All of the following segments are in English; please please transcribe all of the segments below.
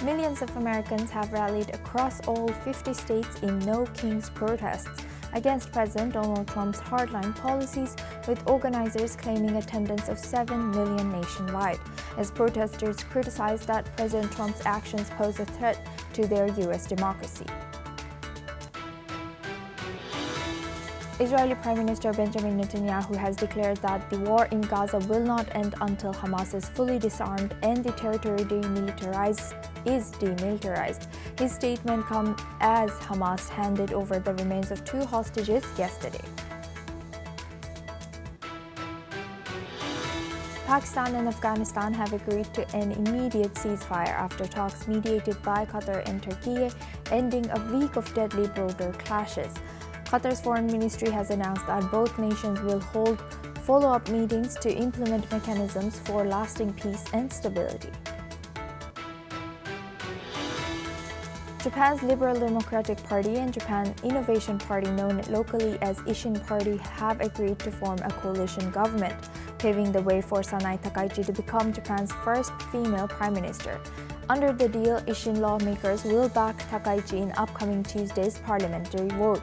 Millions of Americans have rallied across all 50 states in No Kings protests against President Donald Trump's hardline policies, with organizers claiming attendance of 7 million nationwide, as protesters criticized that President Trump's actions pose a threat to their U.S. democracy. Israeli Prime Minister Benjamin Netanyahu has declared that the war in Gaza will not end until Hamas is fully disarmed and the territory demilitarized. His statement comes as Hamas handed over the remains of 2 hostages yesterday. Pakistan and Afghanistan have agreed to an immediate ceasefire after talks mediated by Qatar and Turkey, ending a week of deadly border clashes. Qatar's foreign ministry has announced that both nations will hold follow-up meetings to implement mechanisms for lasting peace and stability. Japan's Liberal Democratic Party and Japan Innovation Party, known locally as Ishin Party, have agreed to form a coalition government, paving the way for Sanai Takaichi to become Japan's first female prime minister. Under the deal, Ishin lawmakers will back Takaichi in upcoming Tuesday's parliamentary vote.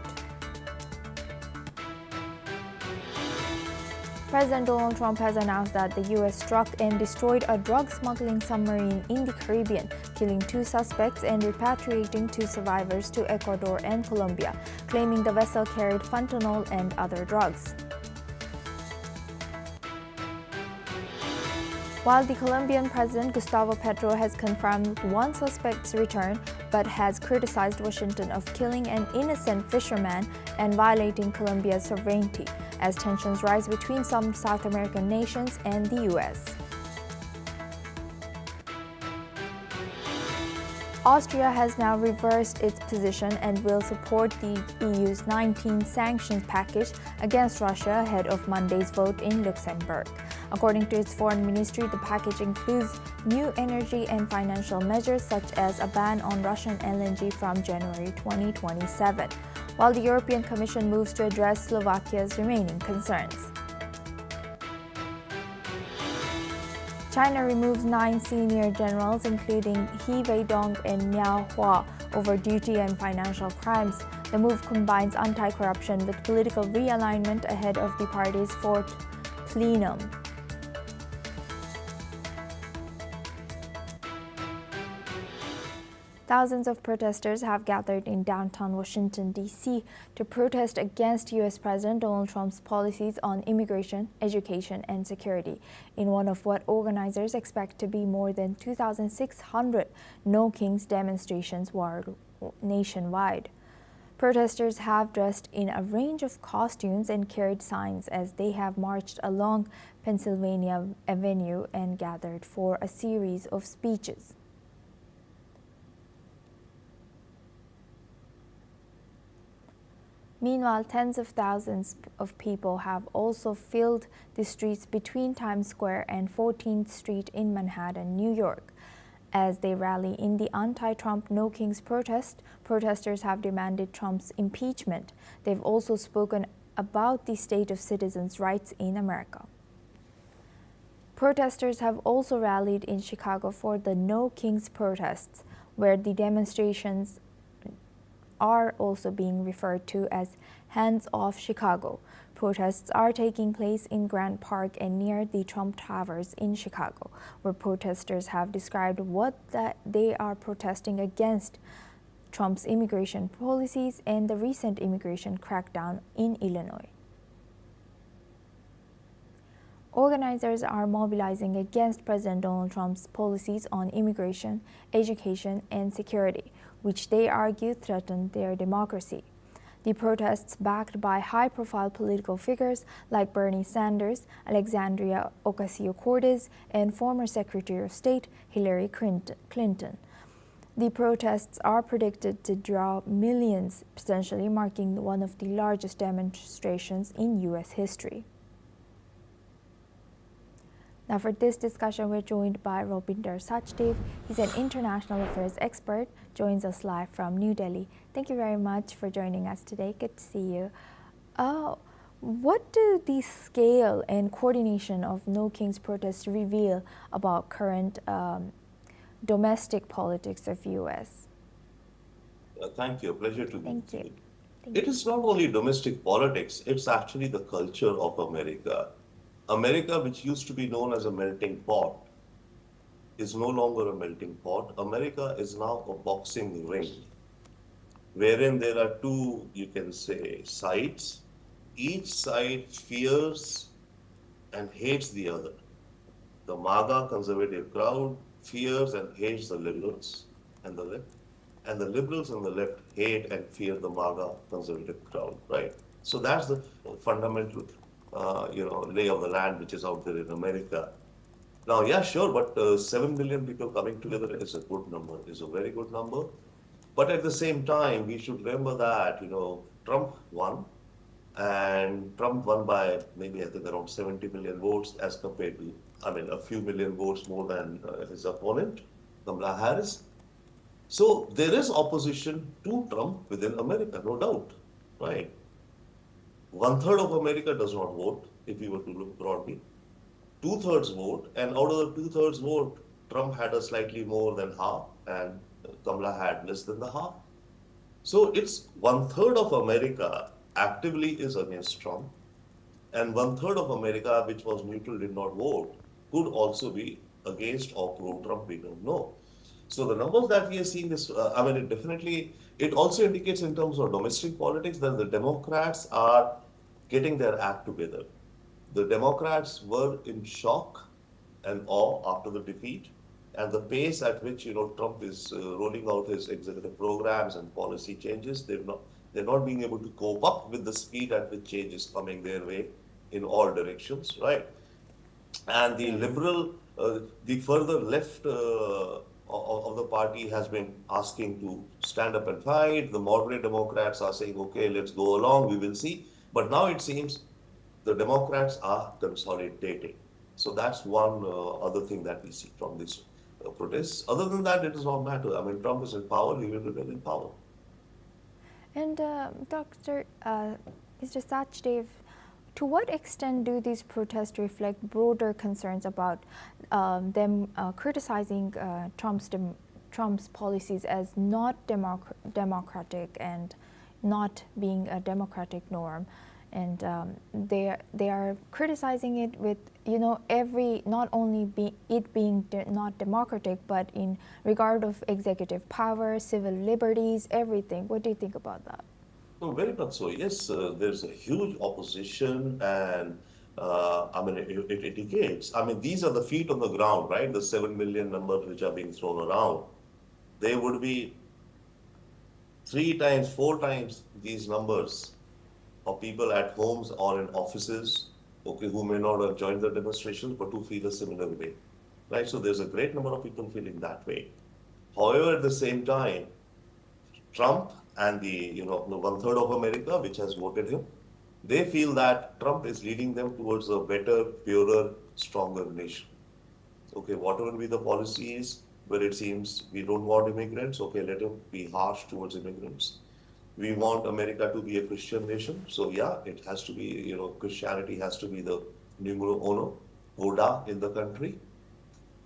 President Donald Trump has announced that the U.S. struck and destroyed a drug smuggling submarine in the Caribbean, killing 2 suspects and repatriating 2 survivors to Ecuador and Colombia, claiming the vessel carried fentanyl and other drugs. While the Colombian President Gustavo Petro has confirmed 1 suspect's return, but has criticized Washington of killing an innocent fisherman and violating Colombia's sovereignty, as tensions rise between some South American nations and the U.S. Austria has now reversed its position and will support the EU's 19 sanctions package against Russia ahead of Monday's vote in Luxembourg. According to its foreign ministry, the package includes new energy and financial measures such as a ban on Russian LNG from January 2027, while the European Commission moves to address Slovakia's remaining concerns. China removes 9 senior generals, including He Weidong and Miao Hua, over duty and financial crimes. The move combines anti-corruption with political realignment ahead of the party's 4th plenum. Thousands of protesters have gathered in downtown Washington, D.C. to protest against U.S. President Donald Trump's policies on immigration, education, and security, in one of what organizers expect to be more than 2,600 No Kings demonstrations nationwide. Protesters have dressed in a range of costumes and carried signs as they have marched along Pennsylvania Avenue and gathered for a series of speeches. Meanwhile, tens of thousands of people have also filled the streets between Times Square and 14th Street in Manhattan, New York. As they rally in the anti-Trump No Kings protest, protesters have demanded Trump's impeachment. They've also spoken about the state of citizens' rights in America. Protesters have also rallied in Chicago for the No Kings protests, where the demonstrations are also being referred to as Hands Off Chicago. Protests are taking place in Grant Park and near the Trump Towers in Chicago, where protesters have described that they are protesting against Trump's immigration policies and the recent immigration crackdown in Illinois. Organizers are mobilizing against President Donald Trump's policies on immigration, education, and security, which they argue threaten their democracy. The protests, backed by high-profile political figures like Bernie Sanders, Alexandria Ocasio-Cortez, and former Secretary of State Hillary Clinton. The protests are predicted to draw millions, potentially marking one of the largest demonstrations in U.S. history. Now for this discussion, we're joined by Robinder Sachdev. He's an international affairs expert, joins us live from New Delhi. Thank you very much for joining us today. Good to see you. What do the scale and coordination of No Kings protests reveal about current domestic politics of U.S.? Thank you. A pleasure to meet Thank you. you. Thank It you. is not only domestic politics, it's actually the culture of America. America, which used to be known as a melting pot, is no longer a melting pot. America is now a boxing ring, wherein there are two, you can say, sides. Each side fears and hates the other. The MAGA conservative crowd fears and hates the liberals and the left, and the liberals and the left hate and fear the MAGA conservative crowd, right? So that's the fundamental, lay of the land which is out there in America. Now, yeah, sure, but 7 million people coming together is a good number, is a very good number. But at the same time, we should remember that, Trump won, and Trump won by maybe, I think, around 70 million votes as compared to, a few million votes more than his opponent, Kamala Harris. So there is opposition to Trump within America, no doubt, right? One third of America does not vote, if we were to look broadly. Two-thirds vote, and out of the two-thirds vote, Trump had a slightly more than half, and Kamala had less than the half. So it's one third of America actively is against Trump, and one third of America, which was neutral, did not vote, could also be against or pro-Trump. We don't know. So the numbers that we are seeing this, it also indicates in terms of domestic politics that the Democrats are getting their act together. The Democrats were in shock and awe after the defeat, and the pace at which Trump is rolling out his executive programs and policy changes, they're not being able to cope up with the speed at which change is coming their way in all directions, right? And the Yes. the further left of the party has been asking to stand up and fight. The moderate Democrats are saying, okay, let's go along, we will see. But now it seems the Democrats are consolidating. So that's one other thing that we see from this protests. Other than that, it does not matter. I mean, Trump is in power, he will remain in power. And Mr. Sachdev, to what extent do these protests reflect broader concerns about them criticizing Trump's policies as not democratic and not being a democratic norm? And they are criticizing it with every not only it being not democratic, but in regard of executive power, civil liberties, everything. What do you think about that? No, very much so. Yes, there's a huge opposition, and it indicates. I mean, these are the feet on the ground, right? The 7 million numbers which are being thrown around. They would be 3 times, 4 times these numbers of people at homes or in offices, okay, who may not have joined the demonstrations, but who feel a similar way, right? So there's a great number of people feeling that way. However, at the same time, Trump and the one third of America, which has voted him, they feel that Trump is leading them towards a better, purer, stronger nation. Okay, whatever be the policies, where it seems we don't want immigrants, okay, let him be harsh towards immigrants. We want America to be a Christian nation. So yeah, it has to be, Christianity has to be the numero uno, ODA in the country.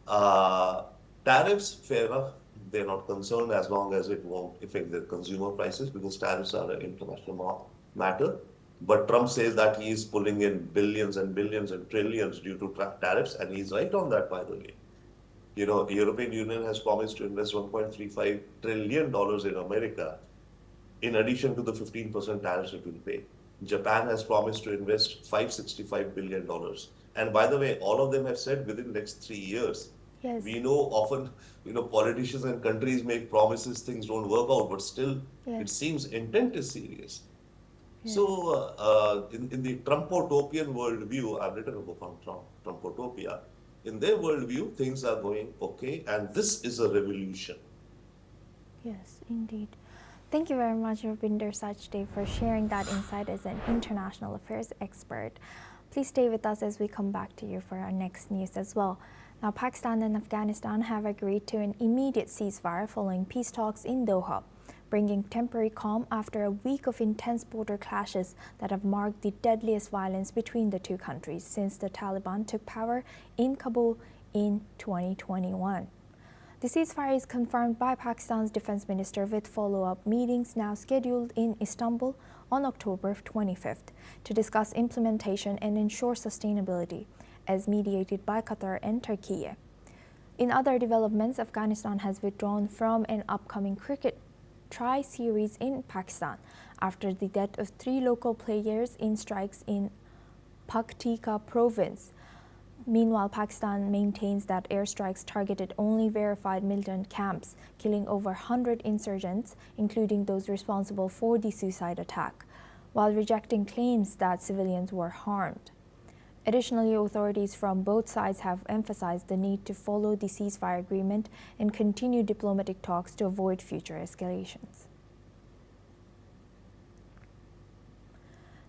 Uh, Tariffs, fair enough. They're not concerned as long as it won't affect their consumer prices because tariffs are an international matter. But Trump says that he is pulling in billions and billions and trillions due to tariffs, and he's right on that, by the way. The European Union has promised to invest $1.35 trillion in America, in addition to the 15% tariffs it will pay. Japan has promised to invest $565 billion. And by the way, all of them have said within the next 3 years. Yes. We know often, politicians and countries make promises, things don't work out, but still, Yes. it seems intent is serious. Yes. So, in the Trumpotopian worldview, I've written a book on Trumpotopia. In their worldview, things are going okay, and this is a revolution. Yes, indeed. Thank you very much, Ravinder Sachdev, for sharing that insight as an international affairs expert. Please stay with us as we come back to you for our next news as well. Now, Pakistan and Afghanistan have agreed to an immediate ceasefire following peace talks in Doha, bringing temporary calm after a week of intense border clashes that have marked the deadliest violence between the two countries since the Taliban took power in Kabul in 2021. The ceasefire is confirmed by Pakistan's defense minister with follow-up meetings now scheduled in Istanbul on October 25th to discuss implementation and ensure sustainability, as mediated by Qatar and Turkey. In other developments, Afghanistan has withdrawn from an upcoming cricket tri-series in Pakistan after the death of 3 local players in strikes in Paktika province. Meanwhile, Pakistan maintains that airstrikes targeted only verified militant camps, killing over 100 insurgents, including those responsible for the suicide attack, while rejecting claims that civilians were harmed. Additionally, authorities from both sides have emphasized the need to follow the ceasefire agreement and continue diplomatic talks to avoid future escalations.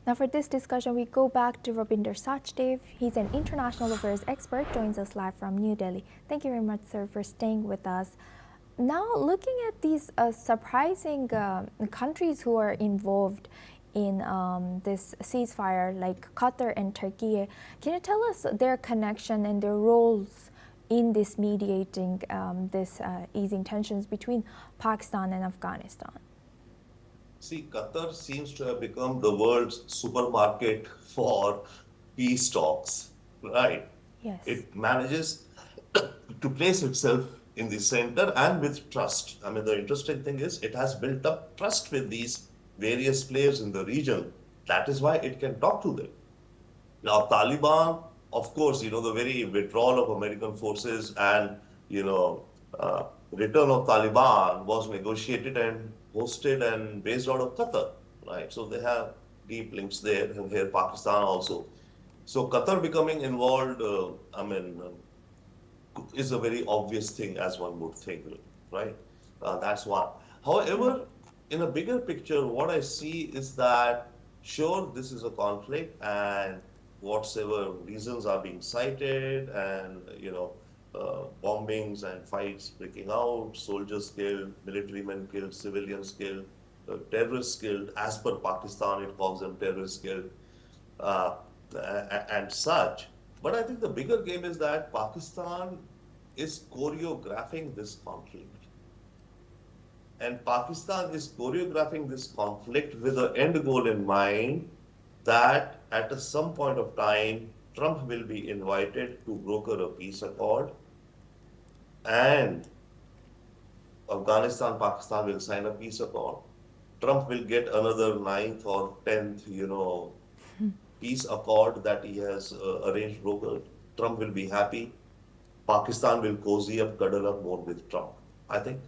Now for this discussion, we go back to Rabinder Sachdev. He's an international affairs expert, joins us live from New Delhi. Thank you very much, sir, for staying with us. Now, looking at these surprising countries who are involved in this ceasefire, like Qatar and Turkey, can you tell us their connection and their roles in this mediating, easing tensions between Pakistan and Afghanistan? See, Qatar seems to have become the world's supermarket for peace talks, right? Yes. It manages to place itself in the center and with trust. I mean, the interesting thing is it has built up trust with these various players in the region. That is why it can talk to them. Now, Taliban, of course, the very withdrawal of American forces and, return of Taliban was negotiated and hosted and based out of Qatar, right? So they have deep links there, and here Pakistan also. So Qatar becoming involved, is a very obvious thing, as one would think, right? That's one. However, in a bigger picture, what I see is that, sure, this is a conflict, and whatever reasons are being cited, and bombings and fights breaking out, soldiers killed, military men killed, civilians killed, terrorists killed. As per Pakistan, it calls them terrorists killed, and such. But I think the bigger game is that Pakistan is choreographing this conflict. And Pakistan is choreographing this conflict with an end goal in mind that at some point of time, Trump will be invited to broker a peace accord, and Afghanistan, Pakistan will sign a peace accord. Trump will get another 9th or 10th, peace accord that he has arranged brokered. Trump will be happy. Pakistan will cozy up, cuddle up more with Trump. I think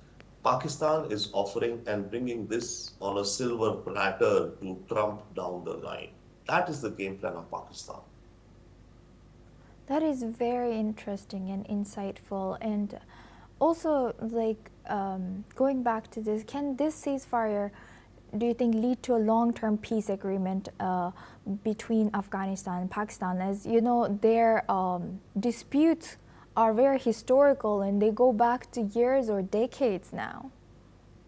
Pakistan is offering and bringing this on a silver platter to Trump down the line. That is the game plan of Pakistan. That is very interesting and insightful. And also, going back to this, can this ceasefire, do you think, lead to a long-term peace agreement between Afghanistan and Pakistan? As you know, their disputes are very historical and they go back to years or decades now.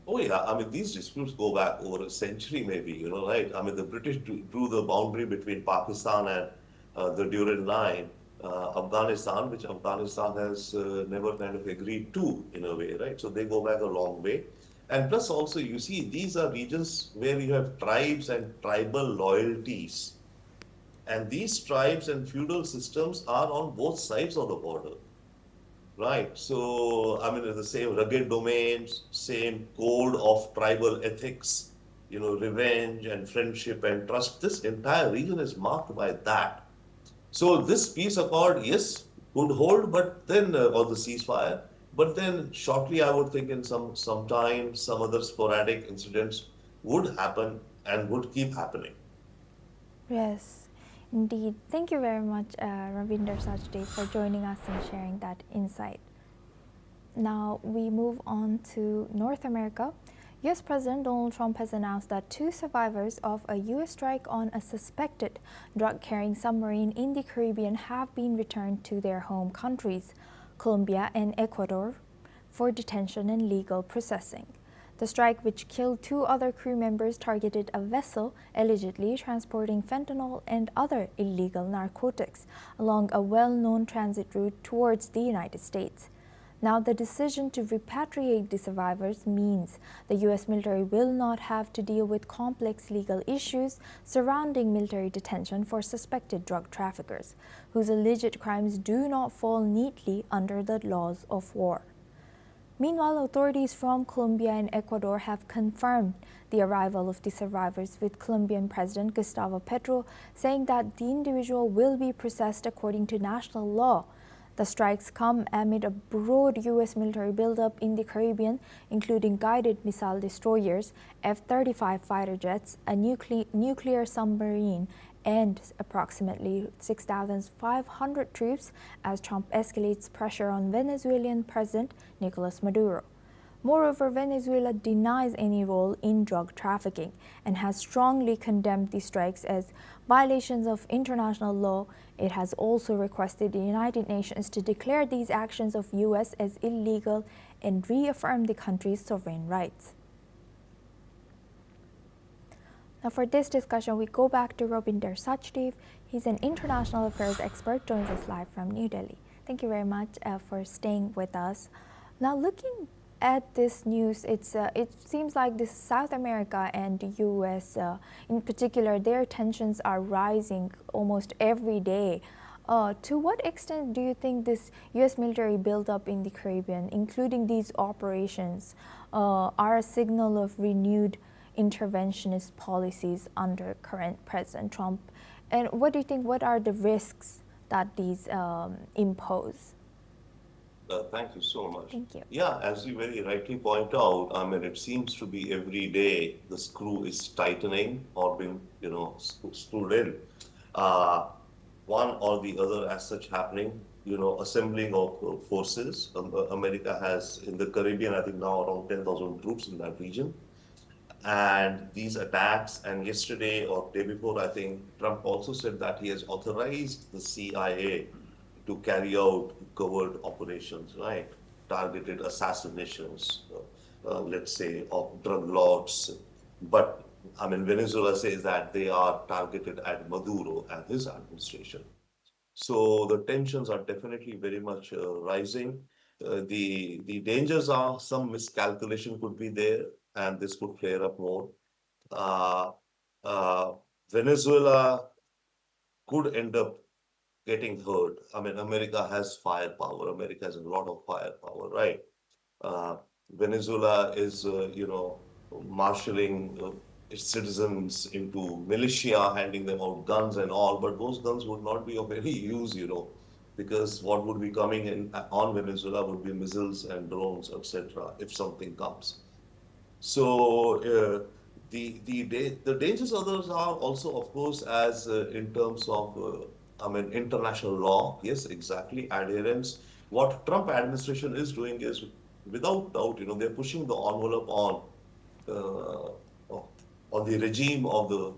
Oh yeah, I mean, these disputes go back over a century maybe, right? I mean, the British drew the boundary between Pakistan and the Durand Line, Afghanistan, which Afghanistan has never kind of agreed to in a way, right? So they go back a long way. And plus also, you see, these are regions where you have tribes and tribal loyalties. And these tribes and feudal systems are on both sides of the border. Right. So, I mean, the same rugged domains, same code of tribal ethics, revenge and friendship and trust. This entire region is marked by that. So this peace accord, yes, could hold, but then, or the ceasefire, but then shortly, I would think in some time, some other sporadic incidents would happen and would keep happening. Yes. Indeed. Thank you very much, Rabinder Sachdev, for joining us and sharing that insight. Now we move on to North America. U.S. President Donald Trump has announced that 2 survivors of a U.S. strike on a suspected drug-carrying submarine in the Caribbean have been returned to their home countries, Colombia and Ecuador, for detention and legal processing. The strike, which killed 2 other crew members, targeted a vessel allegedly transporting fentanyl and other illegal narcotics along a well-known transit route towards the United States. Now, the decision to repatriate the survivors means the U.S. military will not have to deal with complex legal issues surrounding military detention for suspected drug traffickers, whose alleged crimes do not fall neatly under the laws of war. Meanwhile, authorities from Colombia and Ecuador have confirmed the arrival of the survivors, with Colombian President Gustavo Petro saying that the individual will be processed according to national law. The strikes come amid a broad U.S. military buildup in the Caribbean, including guided missile destroyers, F-35 fighter jets, a nuclear submarine, and approximately 6,500 troops as Trump escalates pressure on Venezuelan President Nicolas Maduro. Moreover, Venezuela denies any role in drug trafficking and has strongly condemned the strikes as violations of international law. It has also requested the United Nations to declare these actions of U.S. as illegal and reaffirm the country's sovereign rights. Now, for this discussion, we go back to Robinder Sachdev. He's an international affairs expert, joins us live from New Delhi. Thank you very much for staying with us. Now, looking at this news, it seems like this South America and the U.S. In particular, their tensions are rising almost every day. To what extent do you think this U.S. military buildup in the Caribbean, including these operations, are a signal of renewed interventionist policies under current President Trump? And what do you think, what are the risks that these impose? Thank you so much. Thank you. Yeah, as you very rightly point out, I mean, it seems to be every day the screw is tightening or being, screwed in. One or the other as such happening, assembling of forces. America has, in the Caribbean, I think now around 10,000 troops in that region. And these attacks, and yesterday or day before, I think Trump also said that he has authorized the CIA to carry out covert operations, right? Targeted assassinations, let's say, of drug lords. But, I mean, Venezuela says that they are targeted at Maduro and his administration. So the tensions are definitely very much rising. The dangers are some miscalculation could be there, and this could flare up more. Venezuela could end up getting hurt. I mean, America has firepower. America has a lot of firepower, right? Venezuela is, marshaling its citizens into militia, handing them out guns and all, but those guns would not be of any use, because what would be coming in on Venezuela would be missiles and drones, etc., if something comes. So the dangers others are also, of course, as in terms of international law. Yes, exactly, adherence. What Trump administration is doing is, without doubt, they're pushing the envelope on the regime of the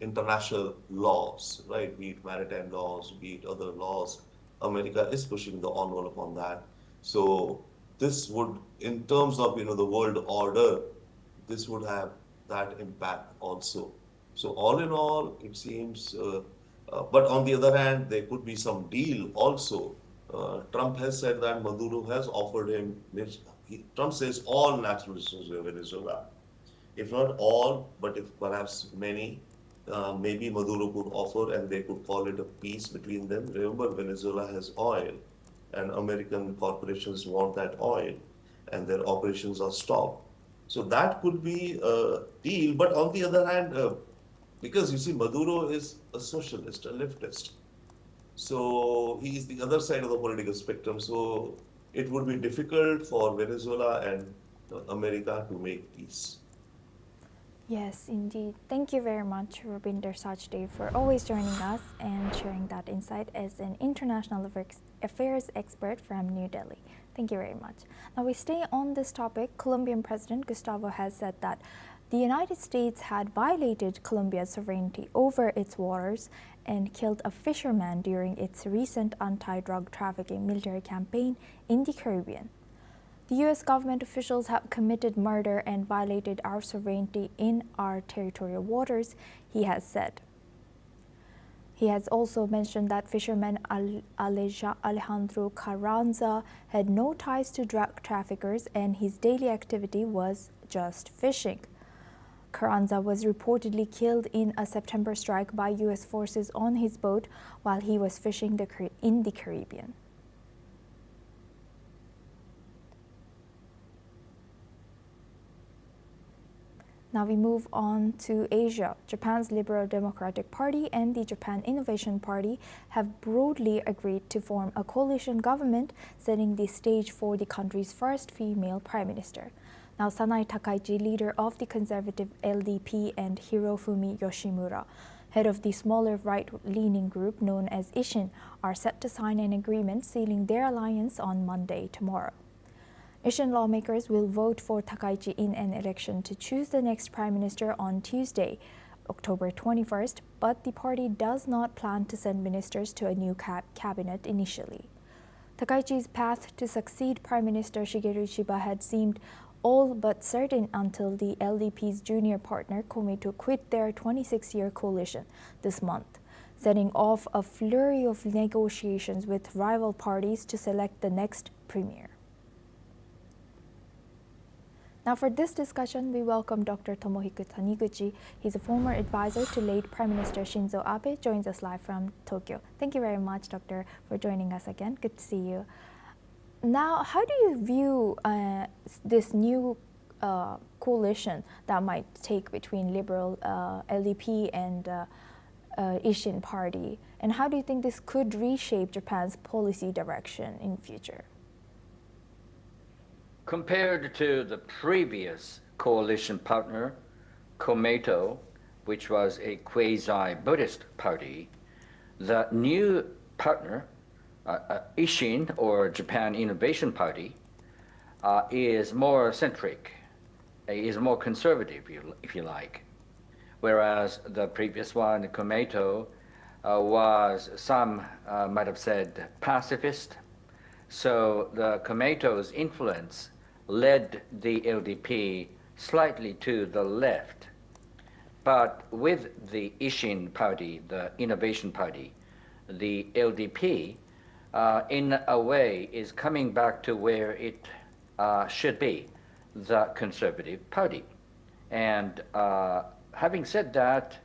international laws, right? Be it maritime laws, be it other laws. America is pushing the envelope on that. So this would, in terms of the world order, this would have that impact also. So all in all, it seems. But on the other hand, there could be some deal also. Trump has said that Maduro has offered him. Trump says all natural resources of Venezuela, if not all, but if perhaps many. Maybe Maduro could offer, and they could call it a peace between them. Remember, Venezuela has oil, and American corporations want that oil, and their operations are stopped. So that could be a deal. But on the other hand, because you see, Maduro is a socialist, a leftist. So he is the other side of the political spectrum. So it would be difficult for Venezuela and America to make peace. Yes, indeed. Thank you very much, Robinder Sachdev, for always joining us and sharing that insight as an international affairs expert from New Delhi. Thank you very much. Now we stay on this topic. Colombian President Gustavo has said that the United States had violated Colombia's sovereignty over its waters and killed a fisherman during its recent anti-drug trafficking military campaign in the Caribbean. The U.S. government officials have committed murder and violated our sovereignty in our territorial waters, he has said. He has also mentioned that fisherman Alejandro Carranza had no ties to drug traffickers and his daily activity was just fishing. Carranza was reportedly killed in a September strike by U.S. forces on his boat while he was fishing in the Caribbean. Now we move on to Asia. Japan's Liberal Democratic Party and the Japan Innovation Party have broadly agreed to form a coalition government, setting the stage for the country's first female prime minister. Now, Sanai Takaichi, leader of the conservative LDP, and Hirofumi Yoshimura, head of the smaller right-leaning group known as Ishin, are set to sign an agreement sealing their alliance on Monday, tomorrow. Ishin lawmakers will vote for Takaichi in an election to choose the next prime minister on Tuesday, October 21st, but the party does not plan to send ministers to a new cabinet initially. Takaichi's path to succeed Prime Minister Shigeru Shiba had seemed all but certain until the LDP's junior partner Komeito quit their 26-year coalition this month, setting off a flurry of negotiations with rival parties to select the next premier. Now for this discussion, we welcome Dr. Tomohiko Taniguchi. He's a former advisor to late Prime Minister Shinzo Abe, joins us live from Tokyo. Thank you very much, Doctor, for joining us again. Good to see you. Now, how do you view this new coalition that might take between Liberal LDP and Ishin Party? And how do you think this could reshape Japan's policy direction in future? Compared to the previous coalition partner, Komeito, which was a quasi-Buddhist party, the new partner, Ishin, or Japan Innovation Party, is more centric, is more conservative, if you like. Whereas the previous one, Komeito, was, some might have said, pacifist. So the Komeito's influence led the LDP slightly to the left. But with the Ishin Party, the Innovation Party, the LDP, in a way, is coming back to where it should be, the Conservative Party. And having said that,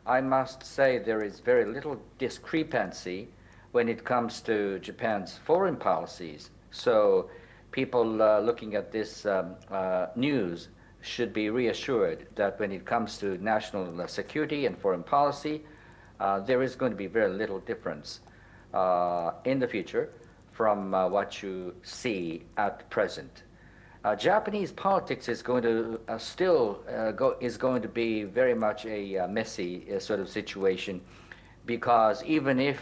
I must say there is very little discrepancy when it comes to Japan's foreign policies. So people looking at this news should be reassured that when it comes to national security and foreign policy, there is going to be very little difference in the future from what you see at present. Japanese politics is going to going to be very much a messy sort of situation, because even if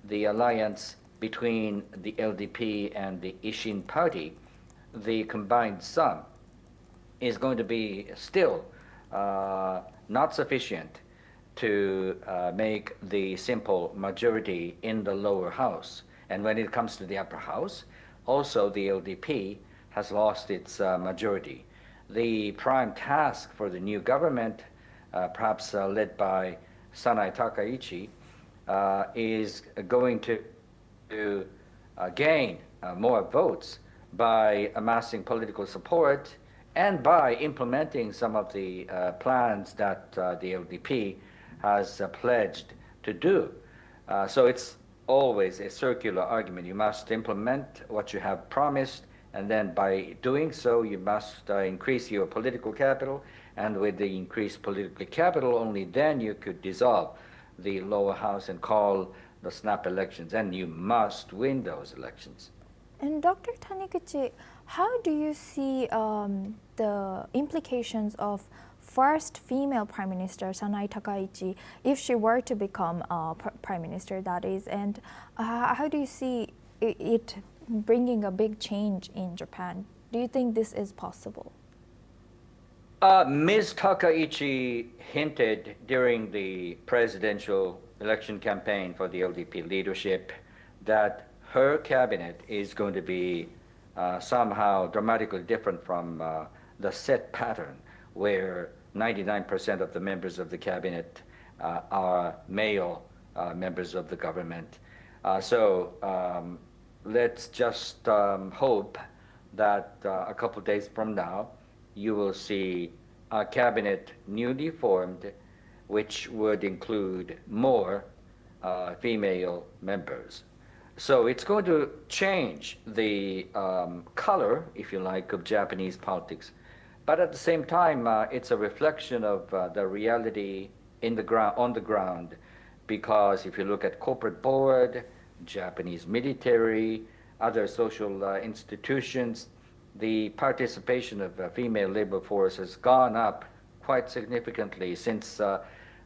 the alliance between the LDP and the Ishin Party, the combined sum, is going to be still not sufficient to make the simple majority in the lower house. And when it comes to the upper house, also the LDP has lost its majority. The prime task for the new government, perhaps led by Sanai Takaichi, is going to gain more votes by amassing political support and by implementing some of the plans that the LDP has pledged to do. So it's always a circular argument. You must implement what you have promised, and then by doing so, you must increase your political capital, and with the increased political capital, only then you could dissolve the lower house and call the snap elections, and you must win those elections. And Dr. Taniguchi, how do you see the implications of first female Prime Minister Sanai Takaichi, if she were to become Prime Minister, that is, and how do you see it bringing a big change in Japan? Do you think this is possible? Ms. Takaichi hinted during the presidential election campaign for the LDP leadership that her cabinet is going to be somehow dramatically different from the set pattern where 99% of the members of the cabinet are male members of the government. So let's just hope that a couple of days from now, you will see a cabinet newly formed, which would include more female members. So it's going to change the color, if you like, of Japanese politics. But at the same time, it's a reflection of the reality on the ground, because if you look at corporate board, Japanese military, other social institutions, the participation of the female labor force has gone up quite significantly since the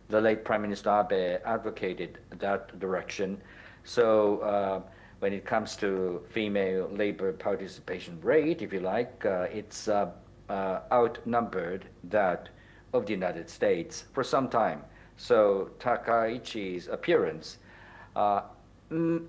late Prime Minister Abe advocated that direction. So when it comes to female labor participation rate, if you like, it's outnumbered that of the United States for some time. So Takaichi's appearance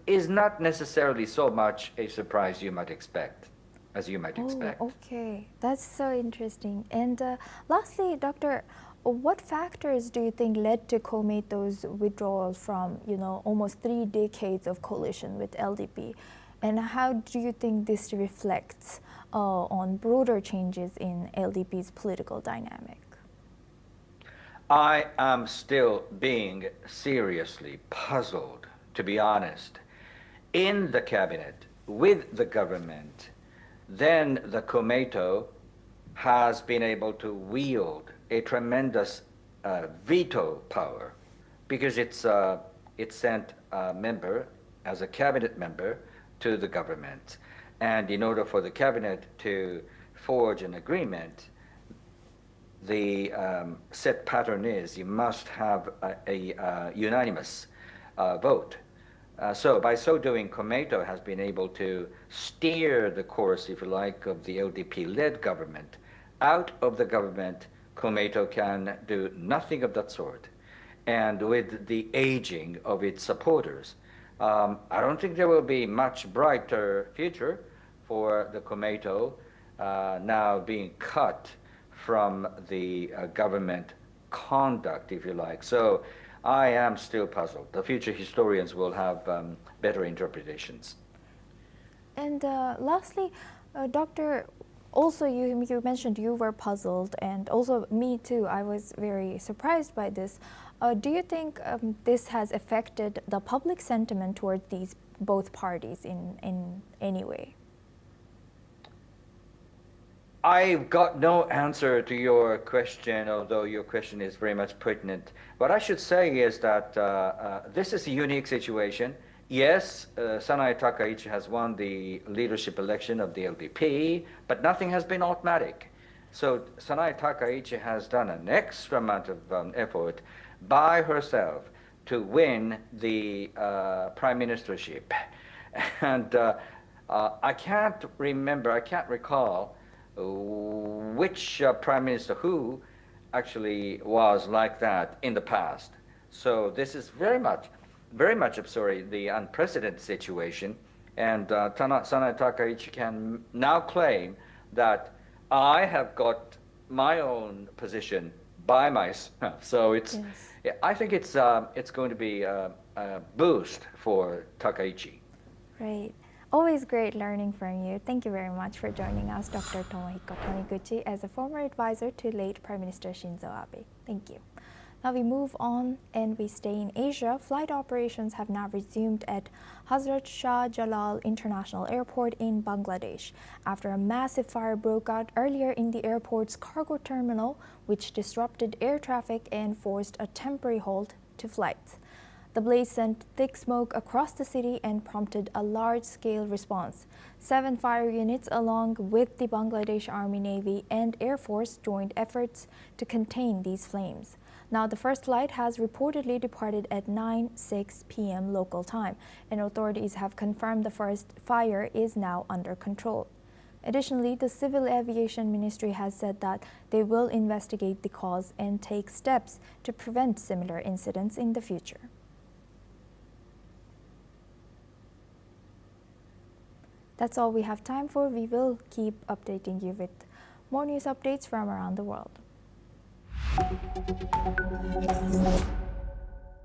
is not necessarily so much a surprise you might expect, as you might expect. Okay, that's so interesting. And lastly, Doctor, what factors do you think led to Kometo's withdrawal from, almost 3 decades of coalition with LDP? And how do you think this reflects on broader changes in LDP's political dynamic? I am still being seriously puzzled, to be honest. In the cabinet, with the government, then the Komeito has been able to wield a tremendous veto power, because it sent a member as a cabinet member to the government. And in order for the cabinet to forge an agreement, the set pattern is you must have a unanimous vote. So by so doing, Komeito has been able to steer the course, if you like, of the LDP-led government. Out of the government, Komeito can do nothing of that sort. And with the aging of its supporters, I don't think there will be much brighter future for the Komeito now being cut from the government conduct, if you like. So I am still puzzled. The future historians will have better interpretations. And lastly, Doctor, also you mentioned you were puzzled, and also me too. I was very surprised by this. Do you think this has affected the public sentiment towards these both parties in any way? I've got no answer to your question, although your question is very much pertinent. What I should say is that this is a unique situation. Yes, Sanae Takaichi has won the leadership election of the LDP, but nothing has been automatic. So Sanae Takaichi has done an extra amount of effort by herself to win the prime ministership. And I can't recall which prime minister who actually was like that in the past. So this is very much, the unprecedented situation. And Sanae Takaichi can now claim that I have got my own position by myself. So it's, yes. I think it's going to be a boost for Takaichi. Right. Always great learning from you. Thank you very much for joining us, Dr. Tomohiko Taniguchi, as a former advisor to late Prime Minister Shinzo Abe. Thank you. Now we move on and we stay in Asia. Flight operations have now resumed at Hazrat Shah Jalal International Airport in Bangladesh after a massive fire broke out earlier in the airport's cargo terminal, which disrupted air traffic and forced a temporary halt to flights. The blaze sent thick smoke across the city and prompted a large-scale response. 7 fire units, along with the Bangladesh Army, Navy, and Air Force, joined efforts to contain these flames. Now, the first flight has reportedly departed at 9:06 p.m. local time, and authorities have confirmed the first fire is now under control. Additionally, the Civil Aviation Ministry has said that they will investigate the cause and take steps to prevent similar incidents in the future. That's all we have time for. We will keep updating you with more news updates from around the world.